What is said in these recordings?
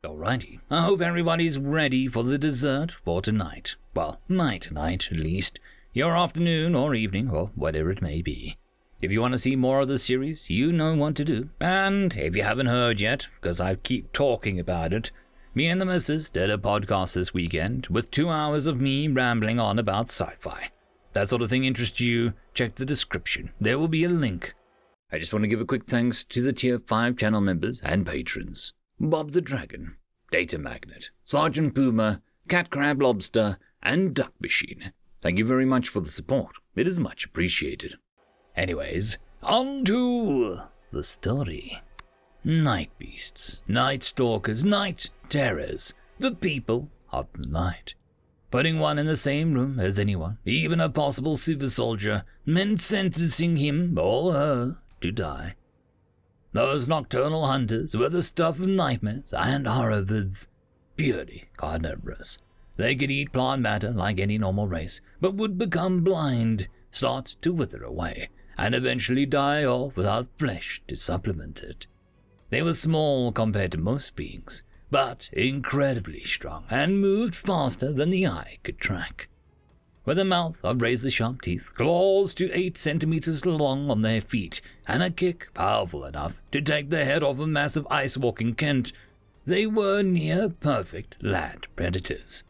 Alrighty, I hope everybody's ready for the dessert for tonight. Well, my tonight at least. Your afternoon or evening or whatever it may be. If you want to see more of the series, you know what to do. And if you haven't heard yet, because I keep talking about it, me and the missus did a podcast this weekend with 2 hours of me rambling on about sci-fi. That sort of thing interests you, check the description. There will be a link. I just want to give a quick thanks to the Tier 5 channel members and patrons. Bob the Dragon, Datamagnet, Sergeant Puma, Cat Crab Lobster, and Duck Machine. Thank you very much for the support. It is much appreciated. Anyways, on to the story. Night beasts, night stalkers, night terrors, the people of the night. Putting one in the same room as anyone, even a possible super soldier, meant sentencing him or her to die. Those nocturnal hunters were the stuff of nightmares and horror vids, purely carnivorous. They could eat plant matter like any normal race, but would become blind, start to wither away, and eventually die off without flesh to supplement it. They were small compared to most beings, but incredibly strong and moved faster than the eye could track. With a mouth of razor-sharp teeth, claws to 8 centimeters long on their feet, and a kick powerful enough to take the head off a massive ice-walking Kent, they were near-perfect land predators.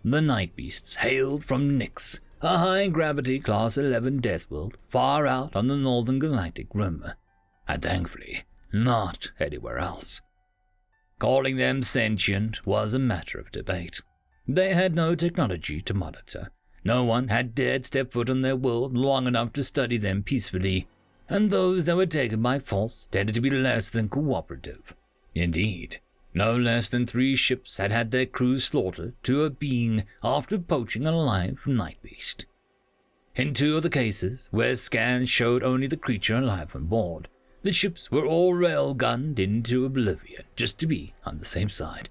The night beasts hailed from Nyx, a high-gravity Class 11 death world far out on the northern galactic rim, and thankfully not anywhere else. Calling them sentient was a matter of debate. They had no technology to monitor. No one had dared step foot on their world long enough to study them peacefully, and those that were taken by force tended to be less than cooperative. Indeed, no less than 3 ships had had their crews slaughtered to a being after poaching a live night beast. In 2 of the cases, where scans showed only the creature alive on board, the ships were all railgunned into oblivion just to be on the safe side.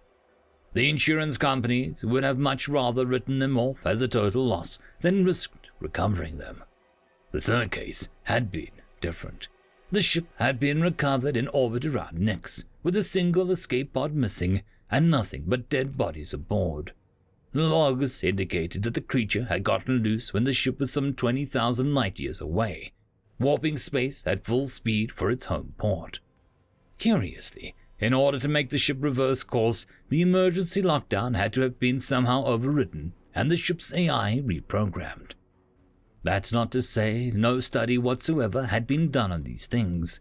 The insurance companies would have much rather written them off as a total loss than risked recovering them. The 3rd case had been different. The ship had been recovered in orbit around Nyx, with a single escape pod missing and nothing but dead bodies aboard. Logs indicated that the creature had gotten loose when the ship was some 20,000 light-years away, warping space at full speed for its home port. Curiously, in order to make the ship reverse course, the emergency lockdown had to have been somehow overridden and the ship's AI reprogrammed. That's not to say no study whatsoever had been done on these things.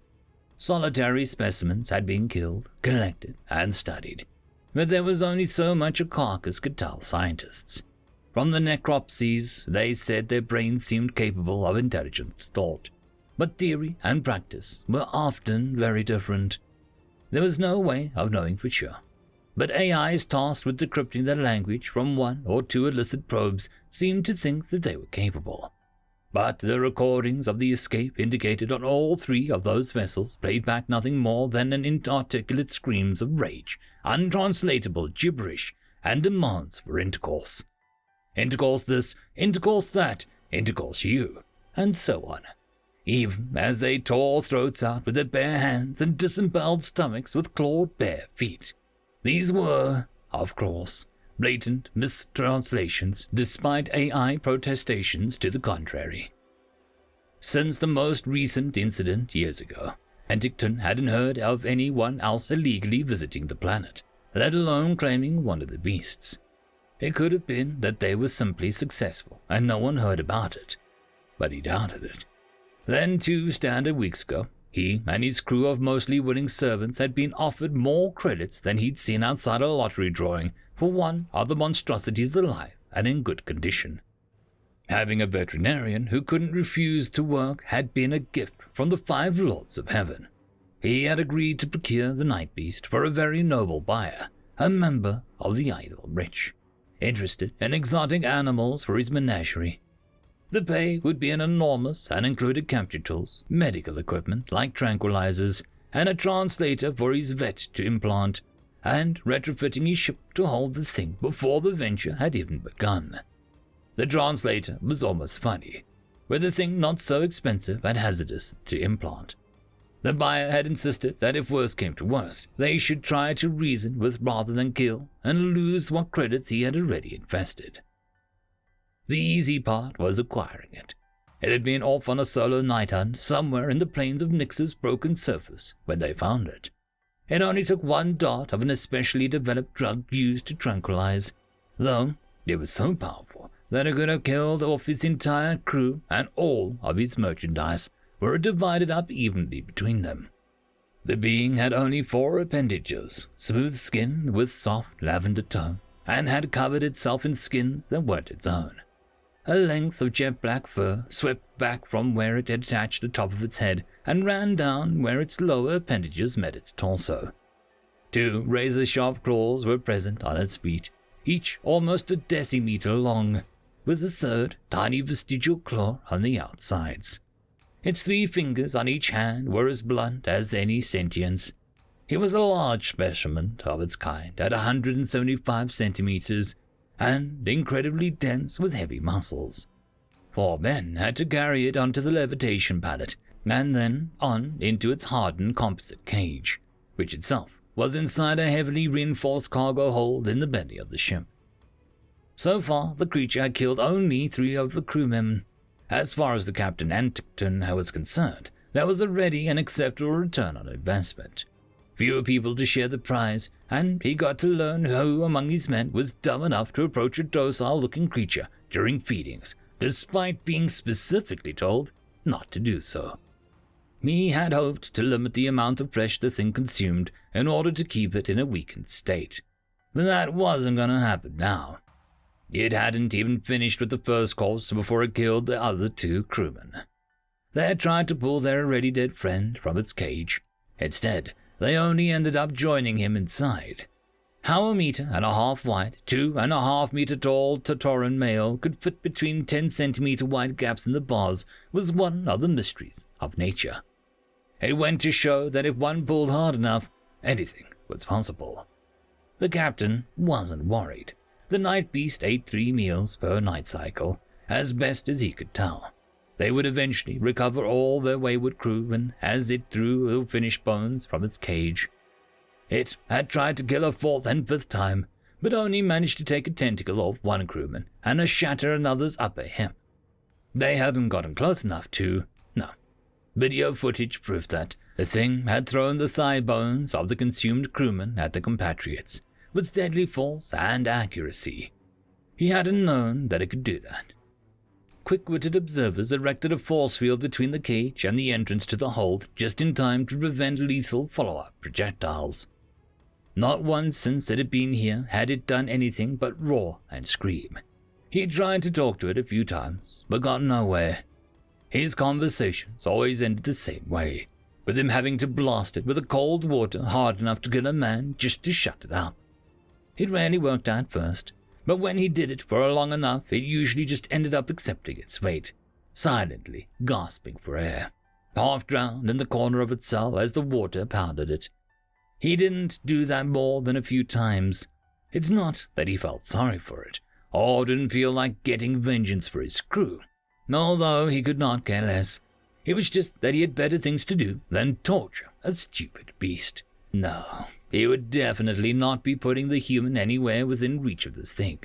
Solitary specimens had been killed, collected, and studied, but there was only so much a carcass could tell scientists. From the necropsies, they said their brains seemed capable of intelligent thought, but theory and practice were often very different. There was no way of knowing for sure, but AIs tasked with decrypting their language from 1 or 2 illicit probes seemed to think that they were capable. But the recordings of the escape indicated on all 3 of those vessels played back nothing more than an inarticulate screams of rage, untranslatable gibberish, and demands for intercourse. Intercourse this, intercourse that, intercourse you, and so on. Even as they tore throats out with their bare hands and disemboweled stomachs with clawed bare feet. These were, of course, blatant mistranslations despite AI protestations to the contrary. Since the most recent incident years ago, Anticton hadn't heard of anyone else illegally visiting the planet, let alone claiming one of the beasts. It could have been that they were simply successful and no one heard about it, but he doubted it. Then 2 standard weeks ago, he and his crew of mostly willing servants had been offered more credits than he'd seen outside a lottery drawing for one of the monstrosities alive and in good condition. Having a veterinarian who couldn't refuse to work had been a gift from the 5 lords of heaven. He had agreed to procure the night beast for a very noble buyer, a member of the idle rich, interested in exotic animals for his menagerie. The pay would be an enormous and included capture tools, medical equipment like tranquilizers, and a translator for his vet to implant, and retrofitting his ship to hold the thing before the venture had even begun. The translator was almost funny, with the thing not so expensive and hazardous to implant. The buyer had insisted that if worse came to worst, they should try to reason with rather than kill and lose what credits he had already invested. The easy part was acquiring it. It had been off on a solo night hunt somewhere in the plains of Nyx's broken surface when they found it. It only took one dot of an especially developed drug used to tranquilize, though it was so powerful that it could have killed off his entire crew, and all of his merchandise were divided up evenly between them. The being had only 4 appendages, smooth skin with soft lavender tone, and had covered itself in skins that weren't its own. A length of jet black fur swept back from where it had attached the top of its head and ran down where its lower appendages met its torso. 2 razor-sharp claws were present on its feet, each almost a decimeter long, with a 3rd tiny vestigial claw on the outsides. Its 3 fingers on each hand were as blunt as any sentience. It was a large specimen of its kind at 175 centimeters, and incredibly dense with heavy muscles. 4 men had to carry it onto the levitation pallet, and then on into its hardened composite cage, which itself was inside a heavily reinforced cargo hold in the belly of the ship. So far, the creature had killed only 3 of the crewmen. As far as the Captain Anticton was concerned, that was a ready and acceptable return on investment. Fewer people to share the prize, and he got to learn who among his men was dumb enough to approach a docile-looking creature during feedings, despite being specifically told not to do so. He had hoped to limit the amount of flesh the thing consumed in order to keep it in a weakened state, but that wasn't going to happen now. It hadn't even finished with the first course before it killed the other 2 crewmen. They had tried to pull their already dead friend from its cage. Instead, they only ended up joining him inside. How a meter and a half wide, 2.5 meter tall Tatoran male could fit between 10 centimeter wide gaps in the bars was one of the mysteries of nature. It went to show that if one pulled hard enough, anything was possible. The captain wasn't worried. The night beast ate 3 meals per night cycle, as best as he could tell. They would eventually recover all their wayward crewmen as it threw the finished bones from its cage. It had tried to kill a 4th and 5th time, but only managed to take a tentacle off one crewman and shatter another's upper hip. They hadn't gotten close enough to... No. Video footage proved that the thing had thrown the thigh bones of the consumed crewmen at the compatriots, with deadly force and accuracy. He hadn't known that it could do that. Quick-witted observers erected a force field between the cage and the entrance to the hold just in time to prevent lethal follow-up projectiles. Not once since it had been here had it done anything but roar and scream. He tried to talk to it a few times, but got nowhere. His conversations always ended the same way, with him having to blast it with a cold water hard enough to kill a man just to shut it up. It rarely worked at first, but when he did it for long enough, it usually just ended up accepting its fate, silently gasping for air, half drowned in the corner of its cell as the water pounded it. He didn't do that more than a few times. It's not that he felt sorry for it, or didn't feel like getting vengeance for his crew, although he could not care less. It was just that he had better things to do than torture a stupid beast. No, he would definitely not be putting the human anywhere within reach of this thing.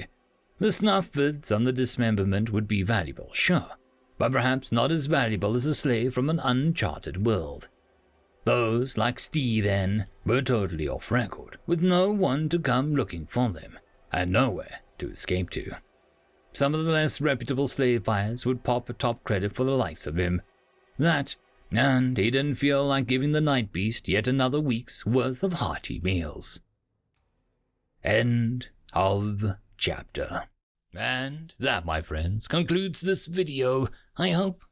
The snuff vids on the dismemberment would be valuable, sure, but perhaps not as valuable as a slave from an uncharted world. Those, like Steve N., were totally off record, with no one to come looking for them, and nowhere to escape to. Some of the less reputable slave buyers would pop a top credit for the likes of him. That, and he didn't feel like giving the night beast yet another week's worth of hearty meals. End of chapter. And that, my friends, concludes this video. I hope